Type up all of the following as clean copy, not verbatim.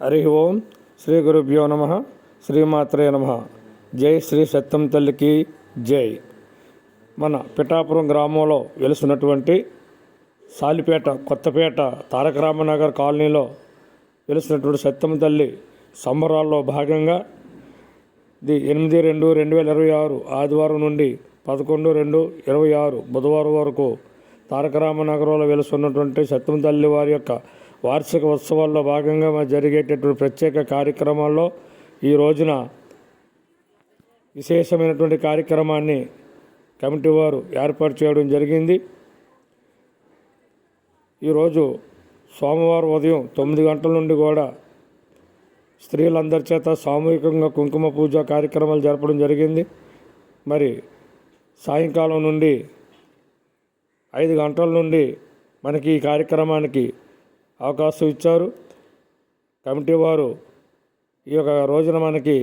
హరి ఓం శ్రీ గురుభ్యో నమ శ్రీమాత్రే నమ. జై శ్రీ సత్యం తల్లికి జై. మన పిఠాపురం గ్రామంలో వెలుస్తున్నటువంటి సాలిపేట కొత్తపేట తారక రామనగర్ కాలనీలో వెలుస్తున్నటువంటి సత్యం తల్లి సంబరాల్లో భాగంగా 8/2/2026 ఆదివారం నుండి 11/2/26 బుధవారం వరకు తారక రామనగరంలో వెలుస్తున్నటువంటి సత్యం తల్లి వారి యొక్క వార్షిక ఉత్సవాల్లో భాగంగా జరిగేటటువంటి ప్రత్యేక కార్యక్రమాల్లో ఈ రోజున విశేషమైనటువంటి కార్యక్రమాన్ని కమిటీ వారు ఏర్పాటు చేయడం జరిగింది. ఈరోజు సోమవారం ఉదయం 9 గంటల నుండి కూడా స్త్రీలందరి చేత సామూహికంగా కుంకుమ పూజ కార్యక్రమాలు జరపడం జరిగింది. మరి సాయంకాలం నుండి 5 గంటల నుండి మనకి ఈ కార్యక్రమానికి అవకాశం ఇచ్చారు. కమిటీ వారు ఈ యొక్క రోజున మనకి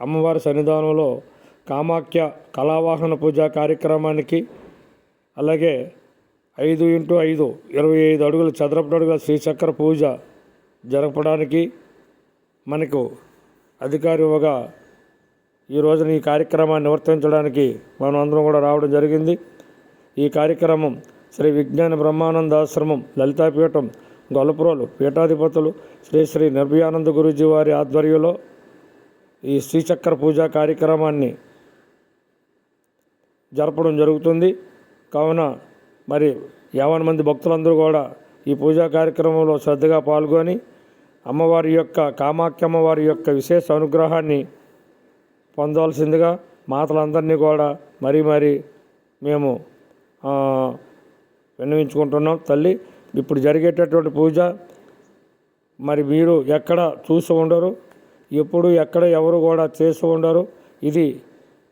అమ్మవారి సన్నిధానంలో కామాఖ్య కళావాహన పూజ కార్యక్రమానికి, అలాగే 5x5 25 అడుగుల చదరపు అడుగుల శ్రీచక్ర పూజ జరపడానికి మనకు అధికారి ఇవ్వగా ఈ రోజున ఈ కార్యక్రమాన్ని నిర్వర్తించడానికి మనం అందరం కూడా రావడం జరిగింది. ఈ కార్యక్రమం శ్రీ విజ్ఞాన బ్రహ్మానందాశ్రమం లలితాపీఠం గొల్లపురాలు పీఠాధిపతులు శ్రీ శ్రీ నిర్భయానంద గురూజీ వారి ఆధ్వర్యంలో ఈ శ్రీచక్ర పూజా కార్యక్రమాన్ని జరపడం జరుగుతుంది. కావున మరి 50 మంది భక్తులందరూ కూడా ఈ పూజా కార్యక్రమంలో శ్రద్ధగా పాల్గొని అమ్మవారి యొక్క కామాఖ్య అమ్మవారి యొక్క విశేష అనుగ్రహాన్ని పొందవలసిందిగా మాతలందరినీ కూడా మరీ మేము విన్నవించుకుంటున్నాం. తల్లి, ఇప్పుడు జరిగేటటువంటి పూజ మరి మీరు ఎక్కడ చూసి ఉండరు, ఎప్పుడు ఎక్కడ ఎవరు కూడా చేసి ఉండరు. ఇది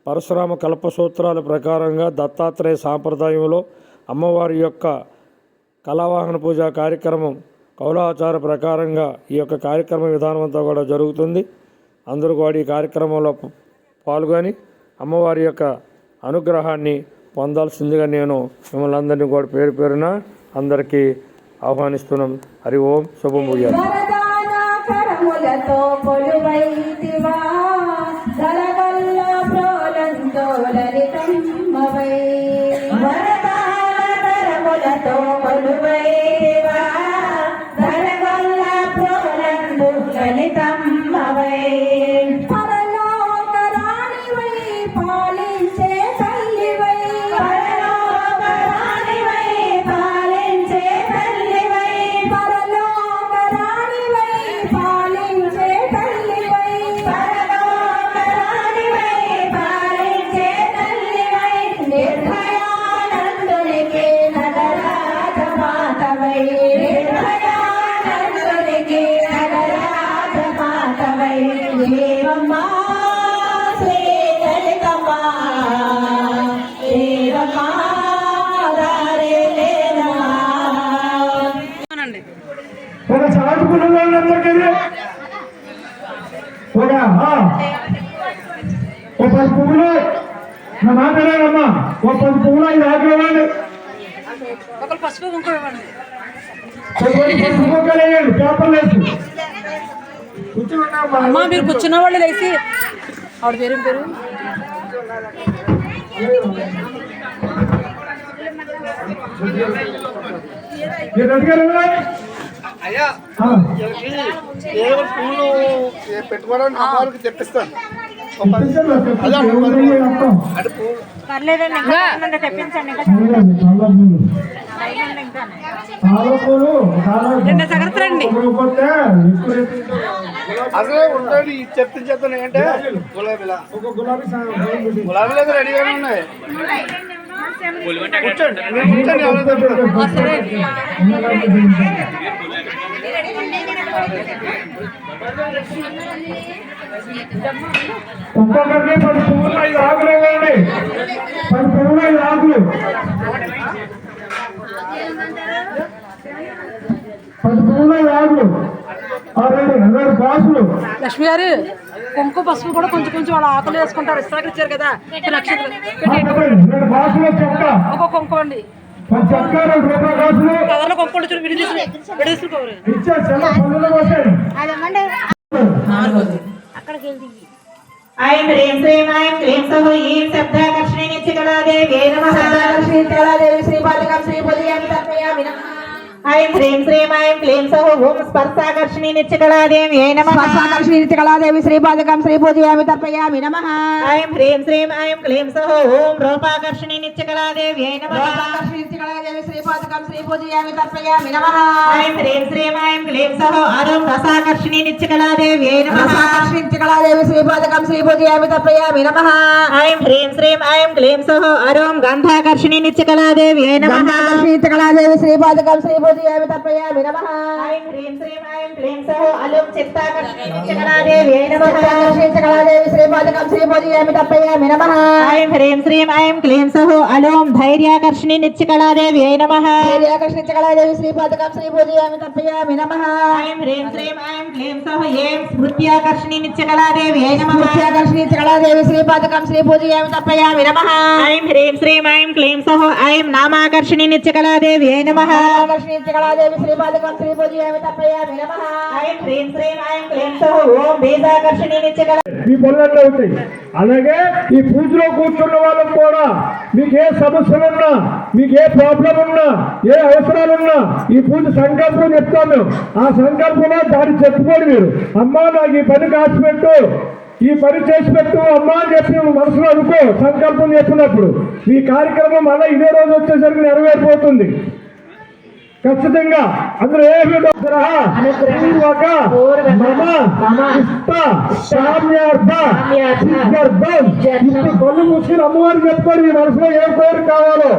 పరశురామ కల్పసూత్రాల ప్రకారంగా దత్తాత్రేయ సాంప్రదాయంలో అమ్మవారి యొక్క కళావాహన పూజ కార్యక్రమం కౌలాచార ప్రకారంగా ఈ యొక్క కార్యక్రమ విధానం అంతా కూడా జరుగుతుంది. అందరూ కూడా ఈ కార్యక్రమంలో పాల్గొని అమ్మవారి యొక్క అనుగ్రహాన్ని పొందాల్సిందిగా నేను మిమ్మల్ని అందరినీ కూడా పేరు పేరున అందరికీ ఆహ్వానిస్తున్నాం. హరి ఓం శుభం భూయాలు. ఒక చాటుకున్న వాళ్ళందరికీ ఒక 10 పువ్వులు నా మాట్లాడారమ్మా, ఒక 10 పువ్వులు ఐదు ఆకులవ్వండి, పసుపు కుంకుమలేయండి, పేపర్లు వేసి అమ్మా. మీరు కూర్చున్న వాళ్ళు లేచి ఆవిడ పేరు మీరు అడిగారు అయ్యా, ఏదో పూలు పెట్టుకోవడానికి అమ్మవారికి తెప్పిస్తాను. అసలే ఉంటాడు చెప్తాను ఏంటంటే గులాబీలు రెడీగానే ఉన్నాయి. కూర్చోండి, ఒక్కొక్కరికి 10 పువ్వులు 5 ఆకులు ఇవ్వండి, 10 పువ్వులు 5 ఆకులు, 10 పువ్వులు 5 ఆకులు, 2 బాసులు. లక్ష్మి గారు కుంకుమ పసుపు కూడా కొంచెం కొంచెం వాళ్ళ ఆకులు వేసుకుంటారు. ఇస్తాకి ఇచ్చారు కదా, 2 బాసులు చెప్తా, ఒక కుంకుమ అండి. చెక్కారు రూపాయి కాసులు కవర్లో కొంపడు చూడు విడిదీసుకోవాలి ఇచ్చే చెల్ల పనులు పోసాడు అక్కడికి వెళ్తుంది ఐం హ్రీం శ్రీం ఐం క్లీం సౌ ఈం శబ్దాకర్షణి నిత్యకళాదేవ్యై నమః. కళాదేవి శ్రీపాదకం శ్రీపూజయామి తర్పయామి నమః. ఐం హ్రీం శ్రీం ఐం క్లీం సౌ ఓం స్పర్శాకర్షణి నిత్యకళాదేవ్యై నమః. స్పర్శాకర్షణి కళాదేవి శ్రీపాదకం శ్రీపూజయామి తర్పయామి నమః. ఐం హ్రీం శ్రీం ఐం క్లీం సౌ ఓం రూపాకర్షణి నిత్యకళాదేవ్యై నమః. కళాదేవి శ్రీపాదకం శ్రీపూజయామి తర్పయామి నమః. ఐం హ్రీం శ్రీం ఐం క్లీం సౌ అరుం రసాకర్షణి నిత్యకళాదేవ్యై నమః. కళాదేవి శ్రీపాదకం శ్రీపూజయామి తర్పయామి నమః. ఐం హ్రీం శ్రీం ఐం క్లీం సౌ అరుం గంధాకర్షణి నిత్యకళాదేవ్యై నమః. కళాదేవి శ్రీపాదకం శ్రీపూజయామి తర్పయామి నమః. ఐం హ్రీం శ్రీం ఐం క్లీం సౌ అలుం చిత్తాకర్షణి నిత్యకళాదేవ్యై నమః. కళాదేవి శ్రీపాదకం శ్రీపూజయామి తర్పయామి నమః. ఐం హ్రీం శ్రీం ఐం క్లీం సౌ అలుం ధైర్యాకర్షణి నిత్యకళాదేవ్యై నమః. కళాదేవి శ్రీపాదకం శ్రీపూజయామి తర్పయామి నమః. ఐం హ్రీం శ్రీం ఐం క్లీం సౌ ఏం స్మృత్యాకర్షణి నిత్యకళాదేవ్యై నమః. కళాదేవి శ్రీపాదకం శ్రీపూజయామి తర్పయామి నమః. ఐం హ్రీం శ్రీం ఐం క్లీం సౌ ఐం నామాకర్షణి నిత్యకళాదేవ్యై నమః. కళాదేవి శ్రీపాదకం శ్రీపూజయామి తర్పయామి నమః. ఐం హ్రీం శ్రీం ఐం క్లీం సౌ ఓం బీజాకర్షణి నిత్యకళా మీ పనులన్నీ అవుతాయి. అలాగే ఈ పూజలో కూర్చున్న వాళ్ళకు కూడా మీకు ఏ సమస్యలున్నా, మీకు ఏ ప్రాబ్లం ఉన్నా, ఏ అవసరాలున్నా ఈ పూజ సంకల్పం చెప్తాం మేము. ఆ సంకల్పంలో దాన్ని చెప్పుకోండి మీరు. అమ్మా నాకు ఈ పని కాసి పెట్టు, ఈ పని చేసి పెట్టు అమ్మా అని చెప్పి నువ్వు మనసులో అనుకో. సంకల్పం చెప్పినప్పుడు ఈ కార్యక్రమం అలా ఇదే రోజు వచ్చేసరికి నెరవేరిపోతుంది ఖచ్చితంగా. అందులో ఏమి కళ్ళు మూసుకుని అమ్మవారు చెప్పుకోండి మీ మనసులో ఏం కోరిక కావాలో.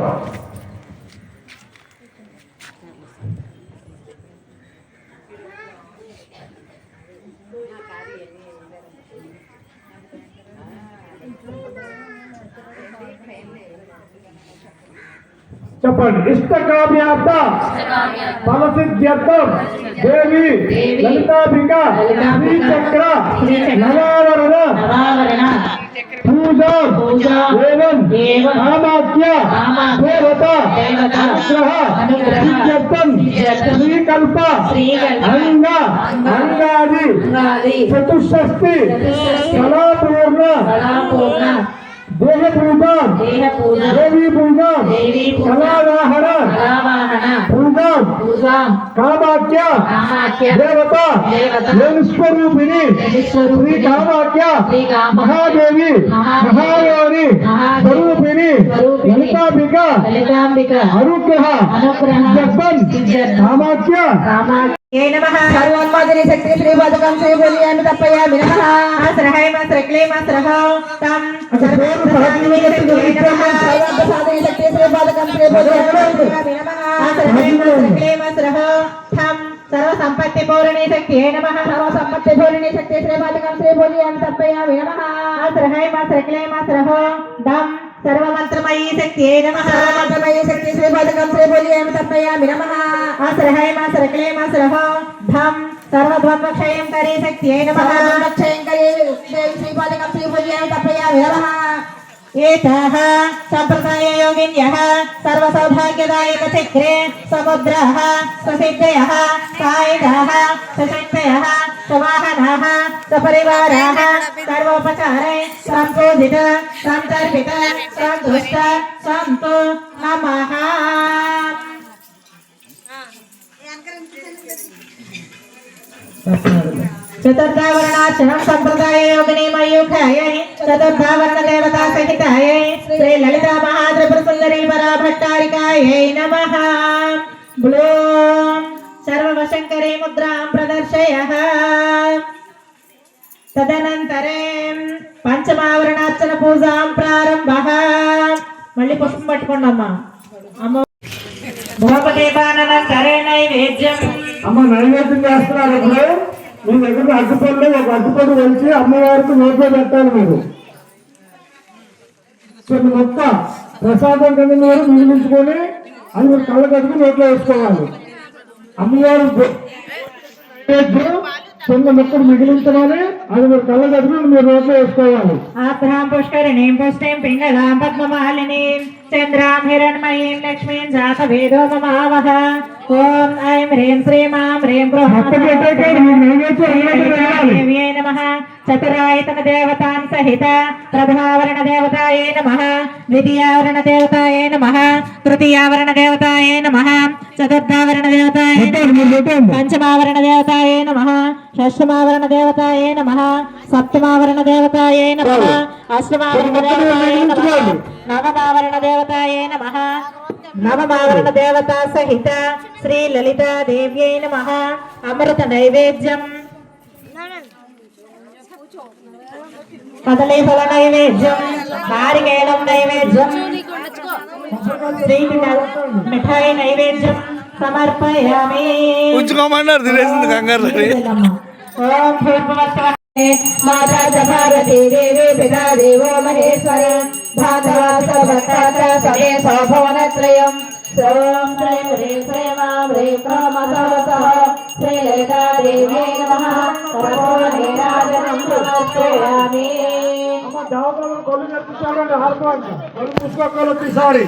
చెప్పండి. ఇష్టకామ్యార్థ ఫలసిద్ధ్యర్థం దేవి లలితాంబిక శ్రీచక్ర నవావరణ పూజా ఏవం కామాఖ్య దేవత అనుగ్రహ సిద్ధ్యర్థం శ్రీకల్ప అంగాది చతుషష్ఠి కళాపూర్ణ దేహ పూజ దేవీ పూజ కళావాహన పూజ కామాఖ్య దేవత స్వరూపిణి శ్రీ కామాఖ్య మహాదేవి మహాయోని స్వరూపిణి లలితాంబిక అనుగ్రహ కామాఖ్య సర్వోన్మాదిని శక్తి శ్రీపాదకం శ్రీపూజయామి తర్పయామి నమః. సర్వసాధిని శక్తి శ్రీపాదకం శ్రీపూజయామి నమః. సర్వ సంపత్తి పూరణి శక్తి నమః. సర్వ సంపత్తి పూర్ణి శక్తి శ్రీపాదకం శ్రీపూజయామి తర్పయామి నమః. సర్వమంత్రమయీ శక్తి నమః. సర్వమంత్రమయీ శక్తి శ్రీపాదకం శ్రీపూజయామి తర్పయామి నమః. సర్వద్వంద్వక్షయం కరీ శక్తి నమః. సర్వక్షయంకరీ దేవి శ్రీపాదకం శ్రీపూజయామి తర్పయామి నమః. ఏతాః సంప్రదాయ యోగిన్యః సర్వసౌభాగ్యదాయక చక్రే సముద్రః ససిద్ధయః సాయుధాః సశక్తయః సవాహనాః సపరివారాః సర్వోపచారై సంపూజిత సంతర్పిత సంతుష్ట సంతు నమః. చతుర్థావరణార్చనం సంప్రదాయ యోగిని మయూఖాయై చతుర్థావరణ దేవతా సహితాయై శ్రీ లలితా మహాత్రిపుర సుందరీ పరాభట్టారికాయై నమః. బ్లూం సర్వవశంకరీ ముద్రాం ప్రదర్శయః. తదనంతరే పంచమావరణార్చన పూజాం ప్రారంభః. మళ్ళీ పుష్పం పట్టుకోండి అమ్మా. అమ్మ భూపదీపానంతరే నైవేద్యం. అమ్మ నైవేద్యం చేస్తున్నారు. ఇప్పుడు మీ దగ్గర అడ్డుపళ్ళు ఒక అడ్డుపడి వచ్చి అమ్మవారికి నోట్లో పెట్టాలి. మీరు కొన్ని మొత్తం ప్రసాదం కింద మీరు మిగిలించుకొని అది మీరు కళ్ళ కట్టుకుని నోట్లో వేసుకోవాలి. అమ్మవారు చిన్న మొక్కలు మిగిలించమని అది మీరు కళ్ళ కట్టుకుని మీరు నోట్లో వేసుకోవాలి. ఆభ్రాం పుష్కరిణీం పుష్టిం పింగళాం పద్మమాలినీం चंद्रां हिरण्मयीं लक्ष्मीं जातवेदो ममावह ओम ऐं ह्रीं श्रीं मां ह्रीं देव्यै नमः चतुरायतन देवतां सहित प्रथमावरण देवतायै नमः द्वितीयावरण देवतायै नमः तृतीयावरण देवतायै नमः चतुर्थावरण देवतायै नमः पंचमावरण देवतायै नमः षष्ठमावरण देवतायै नमः सप्तमावरण देवतायै नमः अष्टमावरण देवतायै नमः नवमावरण देवतायै नमः नवमावरण देवता सहित श्री ललिता देव्यै नमः अमृत नैवेद्यं कदलीफल नैवेद्यं नारिकेलं नैवेद्यं मिठाई नैवेद्यं समर्पयामि ఉంచుకోమన్నారు తినేసింది కంగారు ओम भूर्भुवस्सुवः माता च पार्वती देवी पिता देवो महेश्वर धाता च भक्ता च समे भवनत्रयम् ॐ श्रीं ह्रीं श्रीं मां ह्रीं प्रमथः श्रीललिता देव्यै नमः कर्पूरनीराजनं समर्पयामि దేవతలను కొలు నెప్పించాలండి హార్పాన్ని కొలు పుష్ప కొలు తీసారి